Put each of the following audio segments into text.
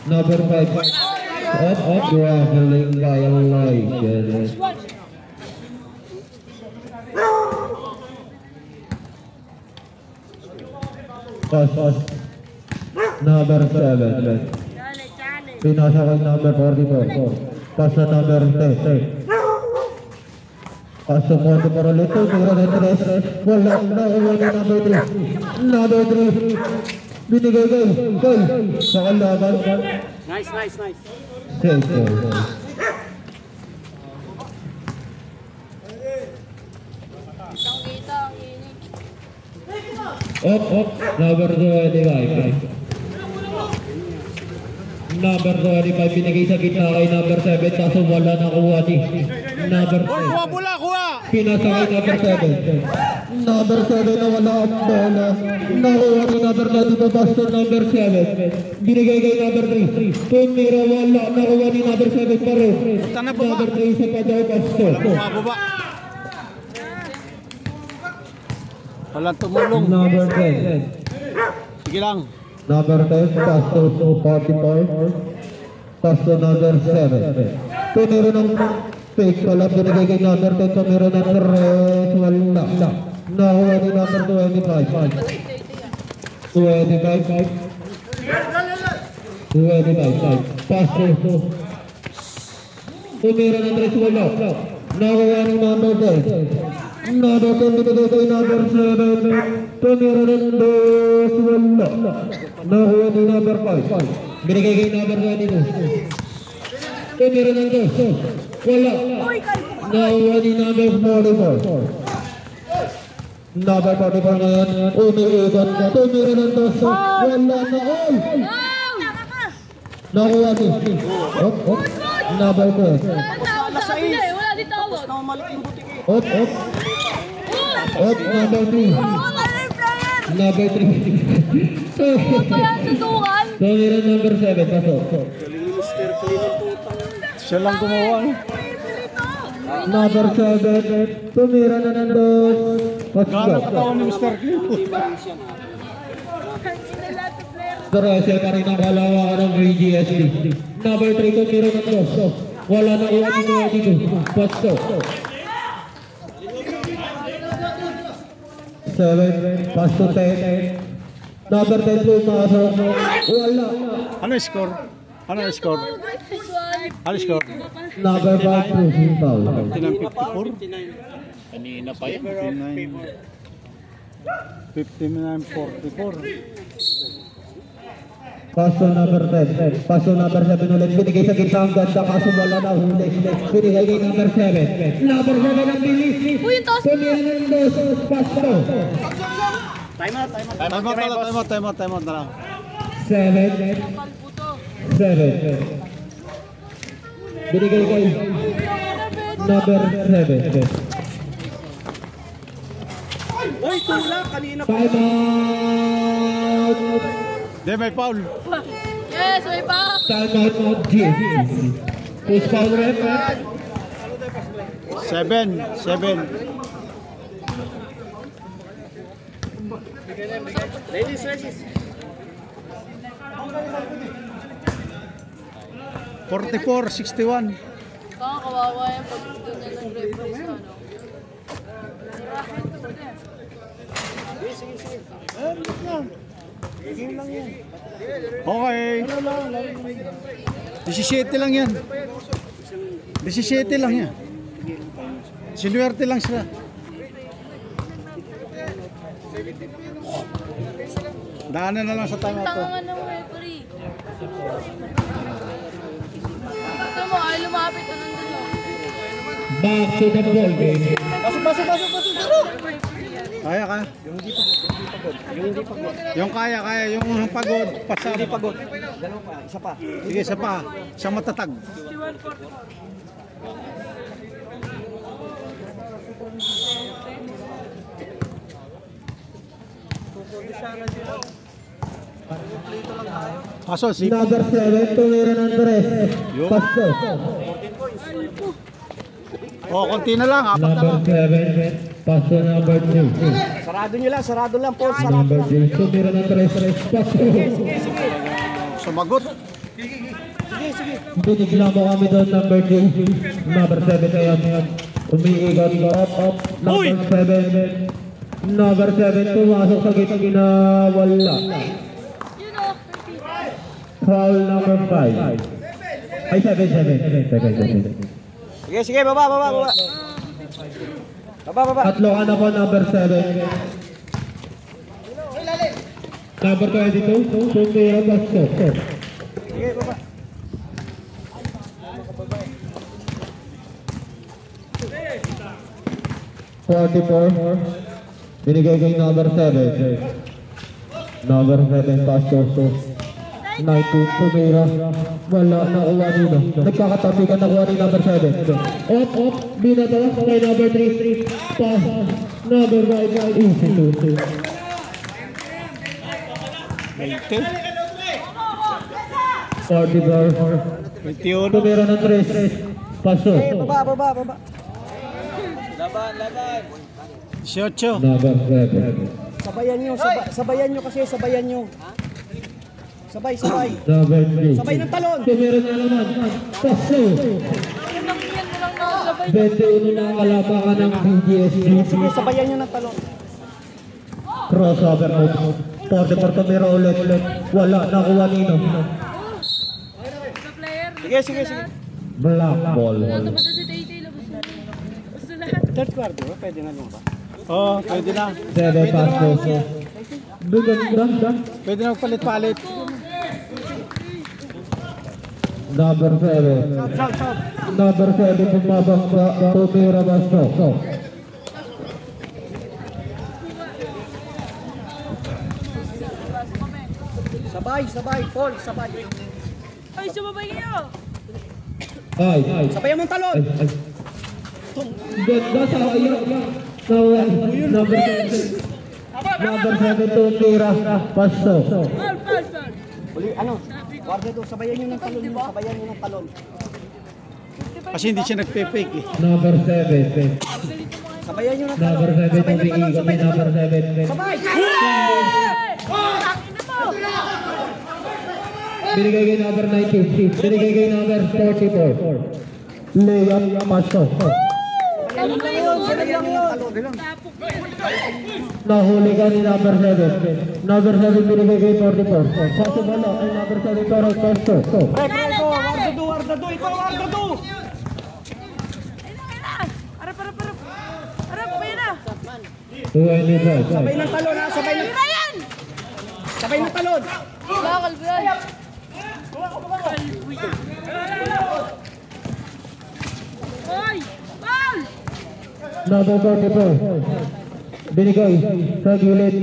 Number 5. Up, graveling kaya like. Pass. Number 7. Pinasa kay number 44. Pass na number 10. Pass na 44 ulit. Tumira na 3. Wala na number 3. Number 3. Binigay kay sa kalaban. Nice. Safe. Up, number 25. Number 25 binigay sa gitna kay number 7 kaso wala nakuha ni number 10. Kuha bola, kuha! Pinasa kay number 7. Number 7 na wala ang bola. Nakuha ni number 9 basta number 7. Binigay kay number 3. Tumira wala nakuha ni number 7 pa rin. Number 3 sa padaw basta. Baba. Walang tumulong. Number 10. Sige lang. Number 10, pass to 44. Pass to number 7. Tumira ng fake pala. Binigay kay number 10. Tumira ng 3. Wala. Nakuha ni number 25. 25. Pass to. Tumira ng 3. Wala. Nakuha ni number 10. Number 10 binigay kay number 7. Tumira ng 2. Wala. Nakuha ni number 5. Binigay kay number 22. Tumira ng 2. Wala. Nakuha ni number 44. Number 44 na yan. Umiikot ka. Tumira ng 2. Wala na all. Nakuha ni. Number 2. Wala di tawag. Up, number 3. Number 3. Tumira number 7, pasok. Siya lang gumawa. Number 7, tumira na ng 2. Gano'n katawan ni Mr. Clean. Terasa pa rin ang kalawakan ng VGSD. Number 3, tumira ng 2. Wala na iwan dito. Pasok. 7, pass to 10. Number 10 pumasok. Wala. Ano score? Number 5, pushing foul. 59-54? Kanina pa yan. 59-44. Pass to number 10. Pass to number 7 ulit. Binigay sa gitna ang ganda kaso wala na huli. Binigay kay number 7. Number 7 ang bilis. Tumira ng 2. Pass to. Time out na lang. 7. Binigay kay number 7. Uy, tula! Kanina pa. Time out. Hindi, may foul. Yes, may pa. Time out of G. Push foul rep. 7. Ladies. 44-61. Baka kawawa yan pag doon na nag-referee sa ano. Okay. 17 lang yan. 17 lang yan. Sinuwerte lang sila. Daanan na lang sa time out to. Tangan ng referee. Ito mo, ay lumapit na nandun o. Back to the ball game. Pasok. Kaya ka? Yung hindi pagod. Yung kaya. Yung pagod. Pasok. Hindi pagod. Dalawa pa. Isa pa. Sige, isa pa. Isang matatag. Paso, si Number 7, tumira ng 3. Pasto. konti na lang. Apat na Number lang. 7, pasto number 2. Sarado lang po. Number 3, tumira ng 3. Pasto. sumagot. Binigla mo kami doon, number 3. Number 7 ayan. Umiigot, up. Number 7. Number 7, pumasok sa gitna, wala. Foul number 5. Ay, 7. Sige, baba. Baba. Tatlo ka na po, number 7. Number 22, Sumira Basco. Sige, baba. Binigay kay number 7. Number 7, Basco. 19, Sumira. Wala na uwa nila. Nagkakatabi ka nakuha ni number 7. Up. Binato kay number 3. Pass. Number 5, easy to. 44. 21. Sumira ng 3. Paso. Baba. Laban. 18. Number 7. Sabayan nyo. Sabay. Number 3. Sabay ng talon. Sumira na naman. Paso. Yan lang nakasabay. 21 na ang kalabakan ng BGSG. Sige, sabayan nyo ng talon. Crossover out. 44 Sumira ulit. Wala. Nakuha nino. Sa player. Sige. Black ball. Natamata si Tay-Tay. Labas na. Basta lahat. Third quarter, pwede na lumaba. Oo, pwede na. 7 Paso. Ganda. Pwede na magpalit-palit. Number 7. Number 7 bumabang sa Sumira Basco. Sabay, Paul, sabay. Ay, sumabay kayo. Ay. Sabayan mong talon. Ganda sa iyo. Number 7. Number 7 Sumira Basco. Paul. Uli, guarda doon, sabayan nyo ng talon. Kasi hindi siya nagpe-fake eh. Number 7. Sabayan nyo ng talon. Number 7 umiikot ni number 7. Sabay! Binigay kay number 19. Binigay kay number 44. Layup Paso. Sabayan lang yun. Nahuli ka ni number 7. Number 7 binigay kay 44. Paso bala kay number 7 pero Paso. Prego, warda do, ikaw warda do. Arap. Arap, pabaya na. 25. Sabay ng talon ha, sabay ng talon. Bakal, Brian. Hoy! Paul! Number 44. Binigay sa gilid.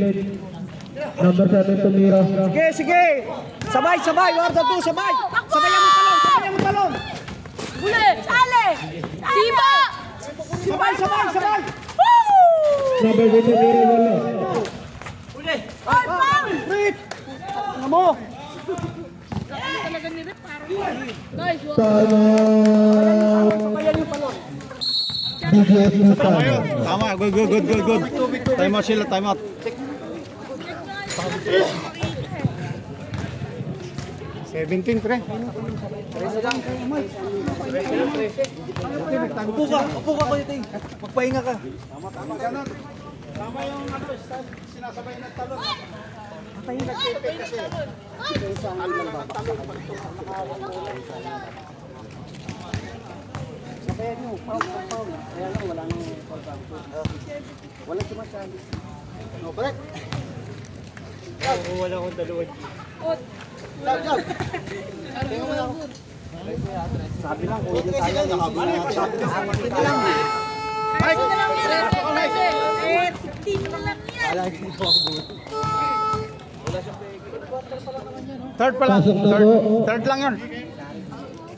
Number 7 Sumira. Sige. Sabay, warda do, sabay. Sabayan mong talon. Bule! Sale! Siba! Sabay. Number 7 Sumira wala. Hoy, Paul! Rip! Ano mo? Talaga ni Rip, parang nice. Tama. Sabayan yung talon. BGSG tama. Tama, good. Time out sila, time out. 17 pre. Upo ka kuya Ting. Magpahinga ka. Tama. Tama yung sinasabay ng talon. Pahinga kasi. Sabayan nyo, foul. Kaya lang wala nang foul. Wala sumasali. No, correct. Wala akong dalawa. Jog. Sabi lang, kung hindi tayo, sabi lang. Mike! Third pa lang. Third lang yun.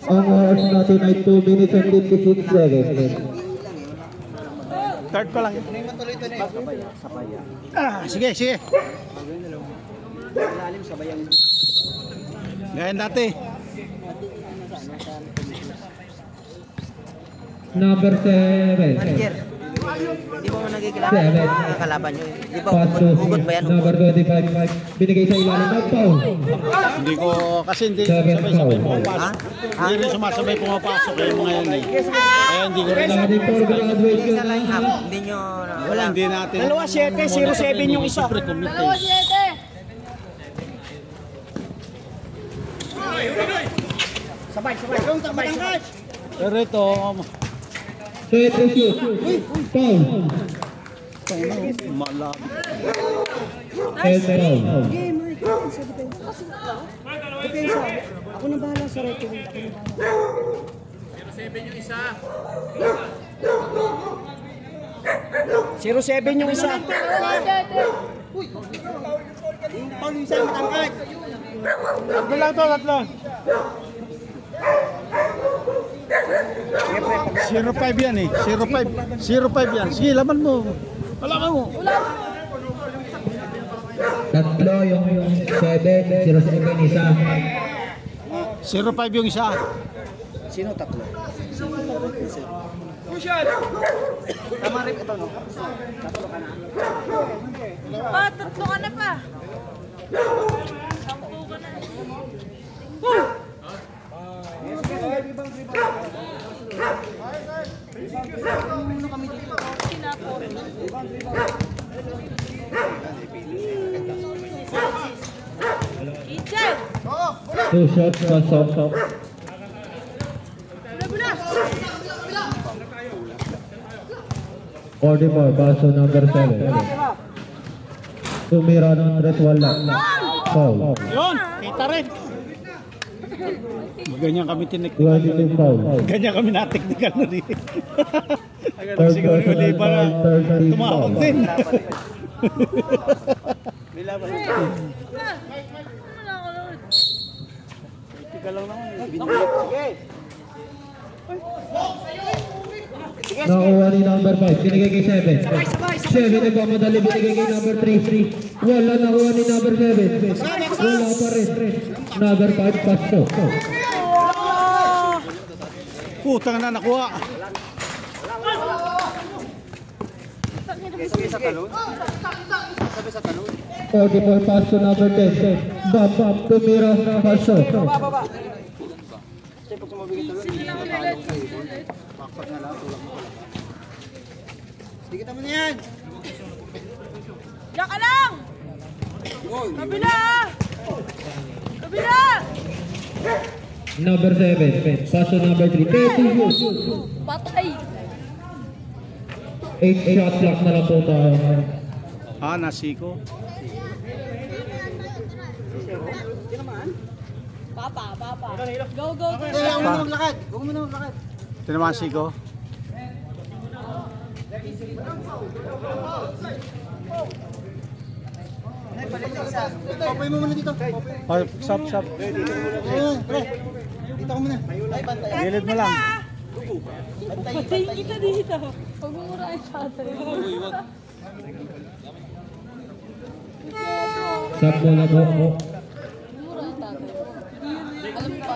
Ang oras natin ay 2 minutes and 56 seconds. Third pa lang yun. Sige. Gaya dati. Number 7. Hindi mo nagkikilala yung kalaban nyo. Di ba Paso. hugot ba yan? Number 25. Binigay sa ilalim ng foul. Hindi ko, kasi hindi Seven sabay-sabay foul. pumapasok. Hindi rin sumasabay pumapasok yung mga yan eh. Kaya hindi ko rin Starting for graduation. Hindi nyo wala, hindi natin. 2-7, 0-7 yung isa. Dalawa 7. Sabay. Pero ito, Set to shoot. Foul. malab. And foul. Depensa. Ako na bahala sa referee. Ako na bahala. 0-7 yung isa. Dalawa 7. Paul, yung isa matangkad. Tatlo lang to, tatlo. 0-5 yan eh. 0-5 yan. Sige, laban mo. Laban mo. Tatlo yung 7, 0-7 isa. 0-5 yung isa. Sino tatlo? Tama rin ito, no? Tatlo ka na. Pa, tatlo ka na pa. 10 ka na. Kitchen! 2 shots pasok. Order paso number 7. Tumira ng red wala. Foul. Yun, kita rin. Ganyan kami tinik. 22 foul. Ganyan kami na-technical na rin. Third Siguro yung personal liba na foul, 30 tumawag foul. din. Nakuha ni number 5, binigay kay 7. 7 nagmamadali, binigay kay number 3. Wala, nakuha ni number 7. Wala pa rin. Number 5, pasto. Putang na nakuha. Sabi sa talon. 44 pasto number 10. Bam, tumira, pasto. Baba. Kasi pag sumabigay talon. Sino lang ulit? Pakpak na lang. Tulak mo. Dikitan mo na yan. Diyan ka lang! Kabila! Kabila! Number 7, pasto number 3. 30 shoot. Patay! 8 shot clock na lang po tayo. Nasiko. Papa. Go, go, go. Huwag mo na maglakad. Huwag mo na maglakad. Tinamaan siko. Papay mo muna dito. Oh, stop. Oo, pre. Dito ka muna. Ay, bantay. Gilid mo lang. Patayin kita dito. Huwag mo mura yung tatay. Sab mo na po. Mura yung tatay. Alam pa.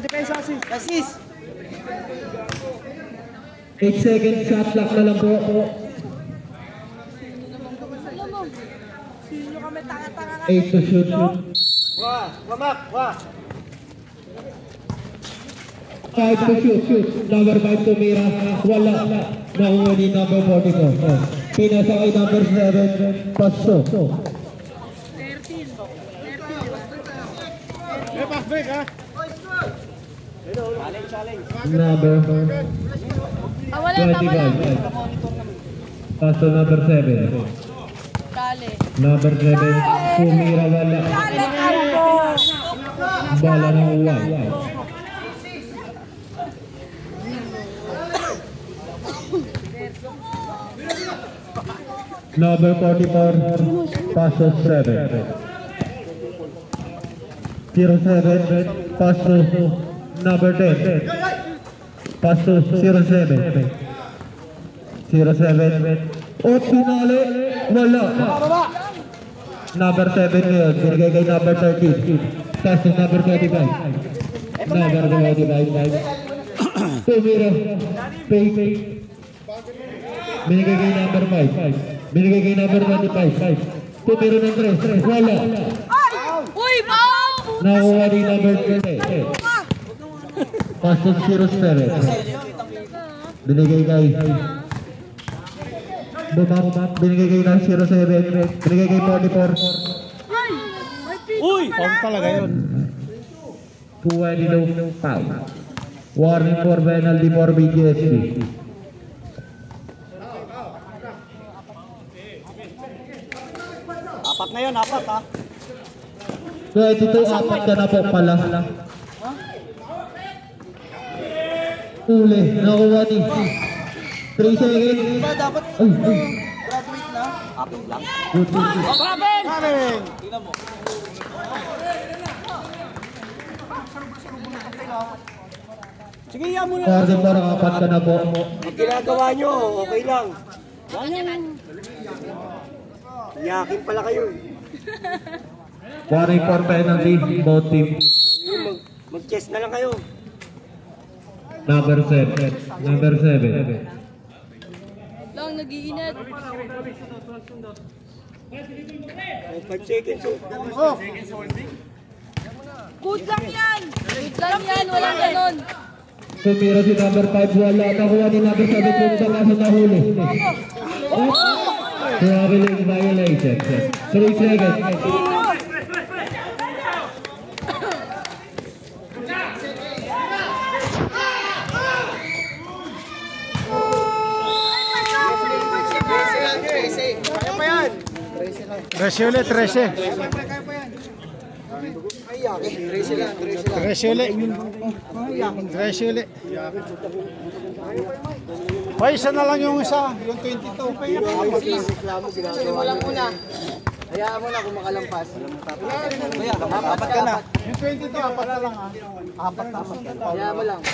Depensa, Asis. 8 seconds shot clock na lang po. Alam mo. Sino kami tanga-tanga ka? 8 to shoot. Wamak. 5 to shoot. Number 5 tumira. Wala. Nakuha ni number 44. Pinasa kay number 7. Pasto. 13. Break ha. Number Wala, tama lang. 25. Pasto number 7. Kale. Number 7. Tumira wala. Kale, Ambo! Bala ng uwan. Number 44. Pasto 7. 07. Pasto number 10. Pasto 07. 07. At pinali. Wala. Number 7 ngayon. Binigay kay number 13. Pasto number 25. Number 25. Tumira. Fake. Binigay kay number 5. Binigay kay number 25. Tumira ng 3. Wala. Uy, bao! Nakuha ni number 10. Pasok 07. Binigay kay binigay kay ng 07. Binigay kay 44. Uy! Foul talaga yun. 22 foul. Warning for penalty for BGSP. Apat na yun, apat ha. 22, apat ka na po pala. Uli, nakuha ni 3 seconds. Diba dapat Ay, graduate na? Apat lang. good. Karin! Sige, yan mo na. Warning for apat ka na po. Ang ginagawa nyo, okay lang. Yakin pala kayo. Warning for penalty, both team. Mag-chess na lang kayo. Number 7. Number 7. Lang, nag-iinit. 5 seconds. Oh. Good lang yan! Good lang yan, walang ganon. Tumira si number 5, wala. Nakuha ni number 7 punta kaso nahuli. Traveling violation. 3 seconds. Kaya pa yan. 13 ulit, 13. Ay, yakin. 13 lang, 13 lang. 13 ulit. 13 ulit. Ay, isa na lang yung isa. Yung 22. Reklamo, ginagawa mo lang muna. Hayaan mo na kung makalampas. Kaya, apat ka na. Yung 22, apat na lang ha. Apat. Hayaan mo lang.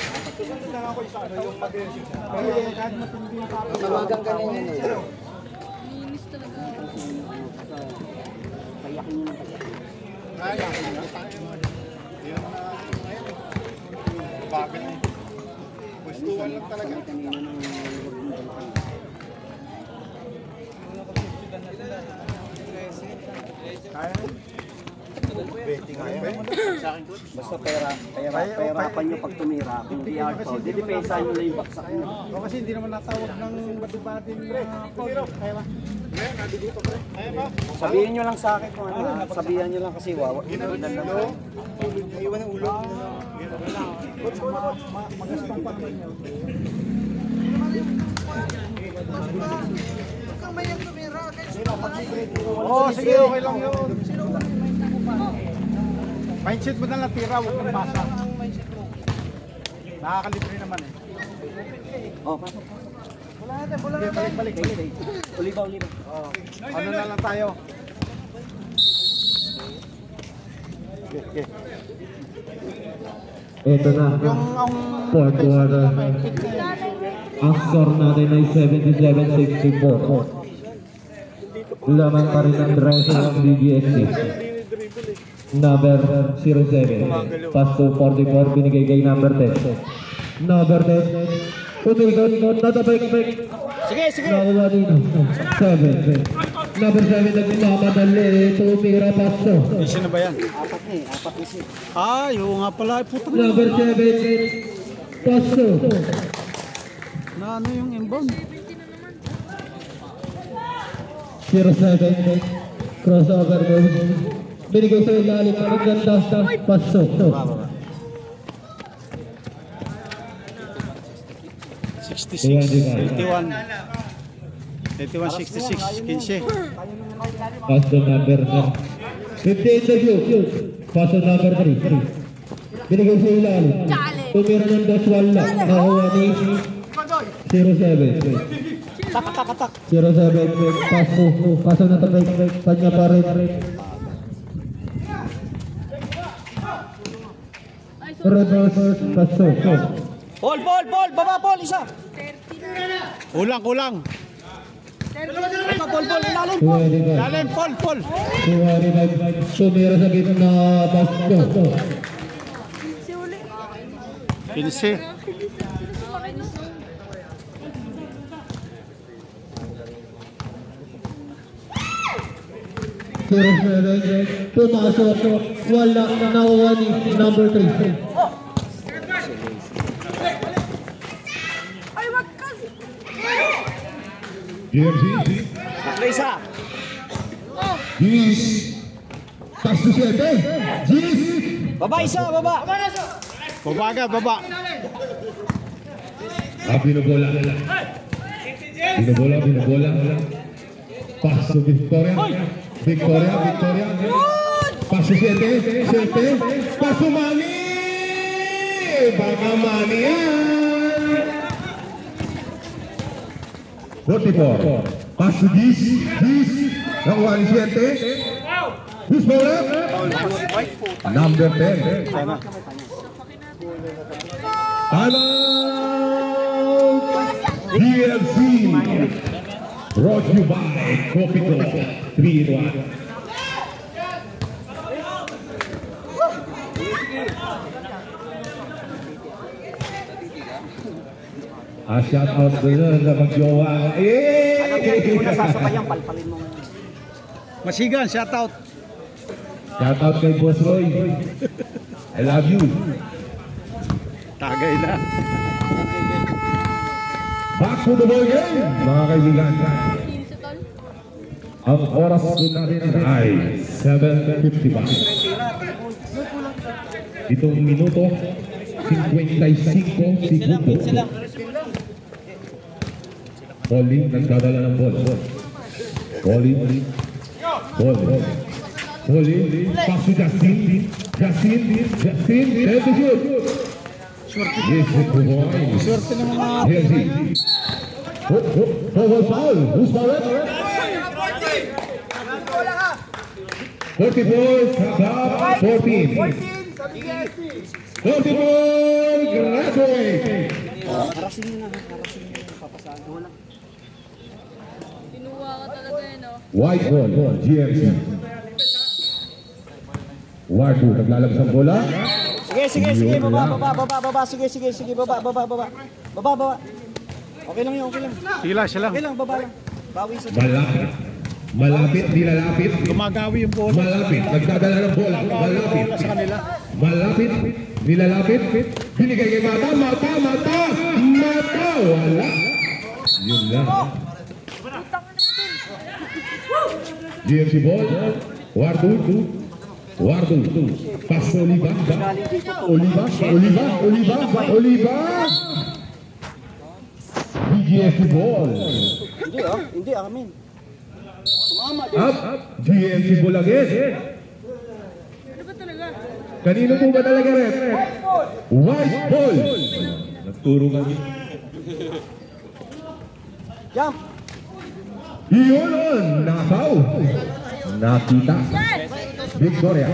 Tawagan ka na yan eh. Linis talaga. Gustuhan lang talaga. Basta perapan nyo pag tumira. Kung di art to, didepensa nyo lang yung baksak nyo. O kasi hindi naman natawag ng badibadin na kaya ba? Sabihin nyo lang sa akin kung ano. Sabihan nyo lang kasi wawa. Iwan ng ulo. Magastong pa naman yun. Oo, sige, okay lang yun. Mindset mo na lang tira, huwag kang basa. Nakakalibre naman eh. Oh, pasok. Sige, balik. Ulibaw. Ano na lang tayo? Okay. Ito na. Yung ang Fourth quarter. Ang score natin ay 77-64. Lamang pa rin ang dressing ng BGSP. Number 07. Pass to 44. Binigay kay number 10. Number 10. Pumikot. Natabay. Sige. Nakuha dito. 7. Number 7 nagmamadali. Tumira pass to. sino ba yan? Apat na siya. Ay, oo nga pala. Puto na. Number 7. Pass to. Na ano yung inbound? 07. Crossover move. Binigay sa ilalim. Ang ganda. Pass to. 66, 81, 66, 15. Pass to number 15 interview. Pass to number 3. Binigay sa ilalim. Tumira ng daswal lang. Nakuha ni 07. Tak. 07. Pass to. Pass to na tabay. Kanya pa rin. Reverse. Pass to. Ball. Baba, isa. Kulang. Ball, ilalim. 25. Lalim, Paul. 25. Tumira sa gitna. Pass to. 15. Pumasok. Wala. Nakuha ni number 3. GMC. Isa. Gis. Tas to 7. Gis. Baba isa, baba. Baba ka, baba. Binobola. Pass to Victoria. Pass to 7. Pass to Manny. Baka Manny yan. 44. Pass to Gis. Nakuha ni 7. Who's bowler? Number 10. Time out! DLC brought you by Copico 3-in-1. Shout out doon na mag-jowa. Masigan, shout out. Shout out kay Boss Roy. I love you. Tagay na. Back to the ball game, mga kaibigan. Ang oras po natin ay 7:55. Itong minuto, 55 segundo. Pauling nagdadala ng ball. Pauling. Pass to Justin. There's the shoot. Yes, good boy. Here's he. Foul. Who's foul? 44, 14. 44, graduate. Harasin nyo na, papasaan. Wala. Tinuwa ka talaga yun, no? White ball, GMC. Wardo, naglalabas ang bola. Sige, baba. Sige, baba. Okay lang yun. Siya lang. Okay lang, baba lang. Bawi sa Malapit, nilalapit. Gumagawi yung bola. Malapit, nagdadala ng bola. Malapit. Sa kanila. Malapit, nilalapit. Binigay kay Mata. Wala. Yun lang. GMC ball. Wardo. Pass to Oliva. GMC ball. Hindi, amin. Up. GMC ball again. Kanino po ba talaga rin? White ball. Nagturo kami. Jump. Iyon on. Nakaw. Nakita. Victoria.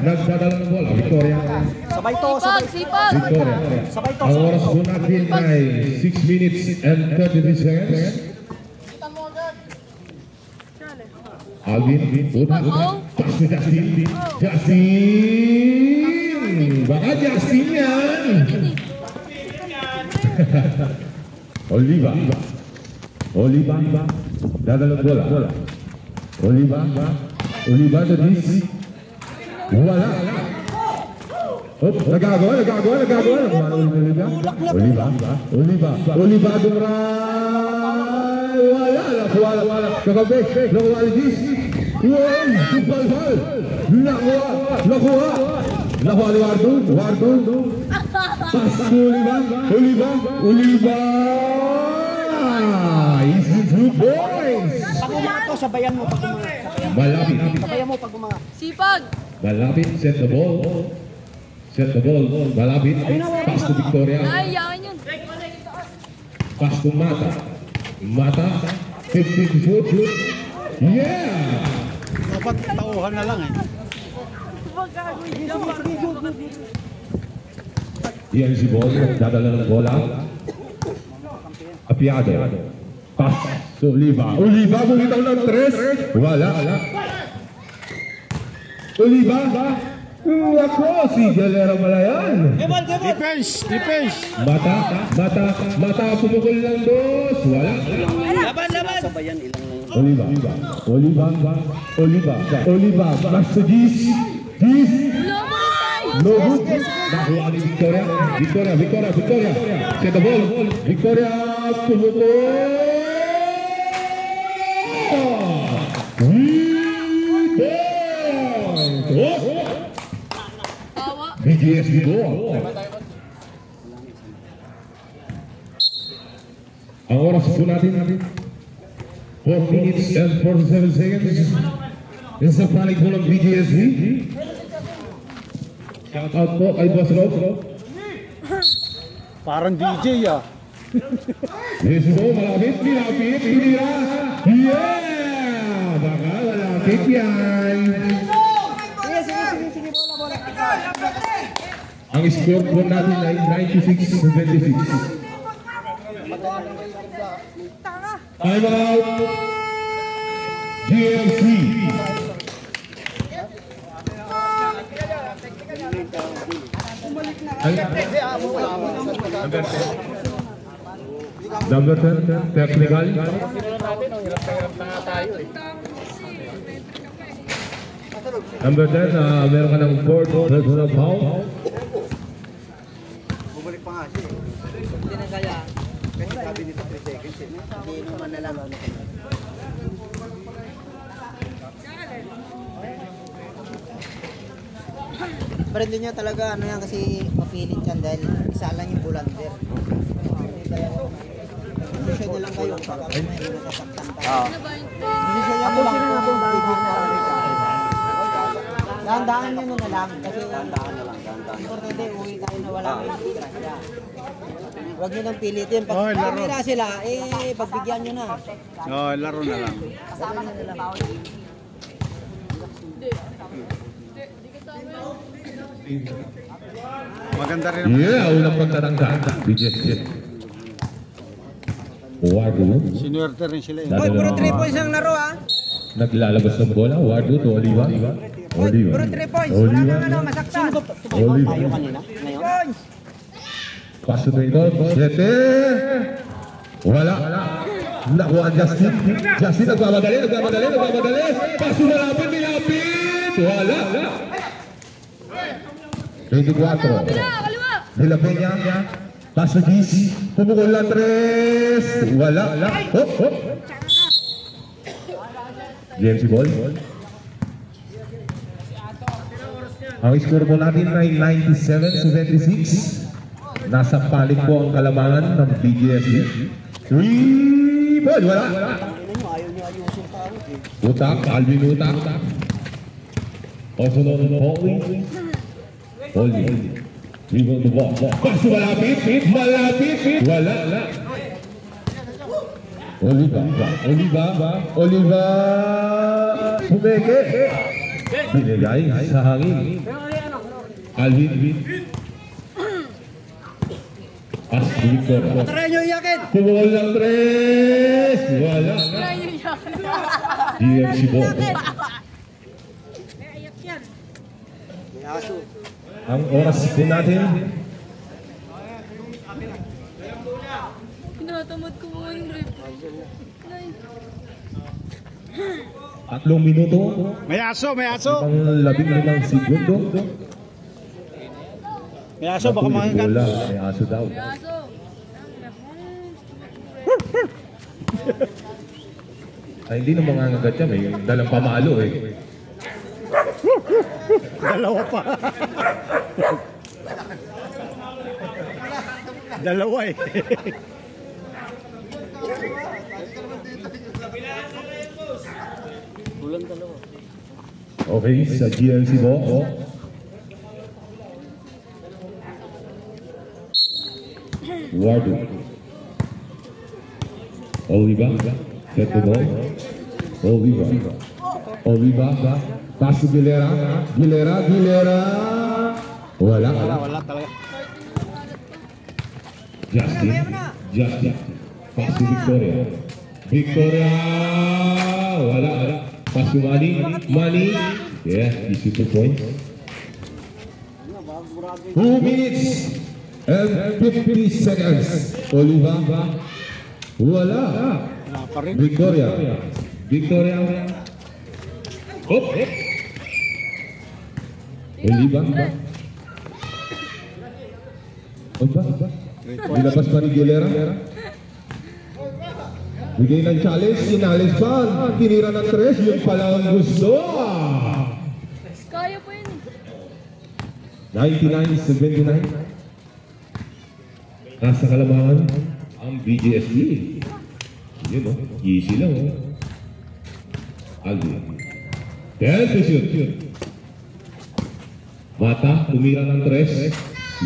Nagdadala ng bola. Victoria. Sabay to. Victoria. Ang oras po natin ay 6 minutes and 33 seconds. Alvin. Pass to Justin. Baka Justin yan. Oliva. Dadala ng bola. Oliva to this. Wala. Nagagawa. Oliva dumray. Wala. Kakabek. Nakuha ni this. Tumpal. Nakuha ni Wardo. Pass to Oliva. Easy two boys. Pag umangat to, sabayan mo pag umangat. Malapit. Sabayan mo pag umangat. Sipag! Malapit, set the ball. Malapit. Pass to Victoria. Ay, yakan yun. Pass to Mata. 15 foot. Yeah! Dapat tauhan na lang eh. Yan si ball. Dadala ng bola. Apiado. Pass to Oliva. Bumitaw ng 3. Wala. Oliva. Ako, si Galera Malayan. Defense. Mata, pumukul lang dos. Wala. Sabayan ilang Oliva. Flash to Gis. No good. Nakuha ni Victoria. Set the ball. Victoria. BGS di bawah. Ang oras po natin 4 minutes and 47 seconds. This is a panic ball of BGSV. Shout out po kay Boss Rob. Parang DJ ah. Yes po, malapit, hinira. Yeah! Baka malapit yan. Sige, bola. Ang score po natin ay 96-76. Time out. GMC. Number 10, technical. Number 10, meron ka ng fourth personal foul. Bumalik pa nga siya. Hindi na kaya. Kasi sabi dito 3 seconds eh. Hindi naman na lang. Pero hindi niya talaga ano yan kasi mapilit yan dahil isa lang yung bulander. Hindi siya nilang kayo baka may nakasaktan tayo. Hindi siya yan lang kung bigyan na lang. Dahan-dahan nyo na lang kasi dahan-dahan na lang. Importante uwi tayo na wala kayong disgrasya. Huwag nyo nang pilitin. Pag kami na sila, pagbigyan nyo na. Laro na lang. Kasama na lang. Maganda rin naman. Yeah, unang pagtatangka. BGS. Wardo. Sinuwerte rin sila eh. Hoy, puro 3 points ang laro ha. Naglalabas ng bola. Wardo to Oliva. Hoy, puro 3 points. Wala nang ano, masaktan. Oliva. Tayo kanina, ngayon. Points! Paso na ito. 7. Wala. Nakuha ang Justin. Justin nagmamadali. Paso na lapit. Wala. 24. Nila Peña. Paso Gis. Pumukul lang 3. Wala. Hop. JMC ball. Ang score po natin ay 97-76. Nasa palit po ang kalamangan ng BGSV. 3 ball. Wala. Utak. Alvin Utak. Also known as Paulie. Dribble the ball. Paso malapit. Wala. Oliva. Pumeke. Binigay sa hangin. Alvin. Pas Victor. Try nyo iyakin! Pumukol ng 3. Wala. DMC ball. May aso. Ang oras po natin Tinatamad ko mga yung rep. 3 minuto. May aso. Ang 15 segundo. May aso, baka makagat. Wala, may aso daw. Aso. Ay, hindi na mangangagat yan. May dalang pamalo eh. Dalawa pa. Dalawa eh. Okay, sa GMC po. Wardo. Oliva. Set the ball. Oliva. Paso Gilera. Wala. Wala talaga. Justin. Paso Victoria. Wala. Paso Money. Yeah, easy 2 points. 2 minutes and 50 seconds. Oliva. Wala. Pa rin. Victoria. Victoria. Hop. Oliva. Oba. Nilabas pa ni Gilera. Bigay ng challenge, sinalis pa. Tinira ng 3, yung pala ang gusto. Kaya pa yun eh. 99-79. Nasa kalamangan ang BGSD. Yun o, easy lang o. Aldi. 10 to shoot. Mata, tumira ng 3.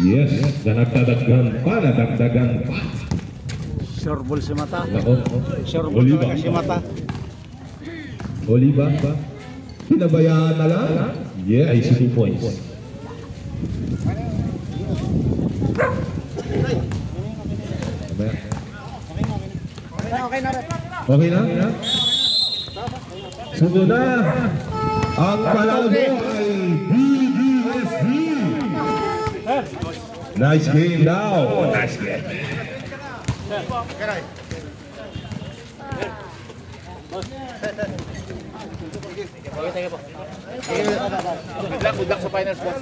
Yes, nadagdagan pa. Sure ball si Mata. Nako. Sure ball talaga si Mata. Oliva pa. Pinabayaan na lang. Yeah, ay 2 points. Okay na? Sunod na. Ang palalo ay BGSD. Nice game now. Nice game. Good luck sa finals, boss.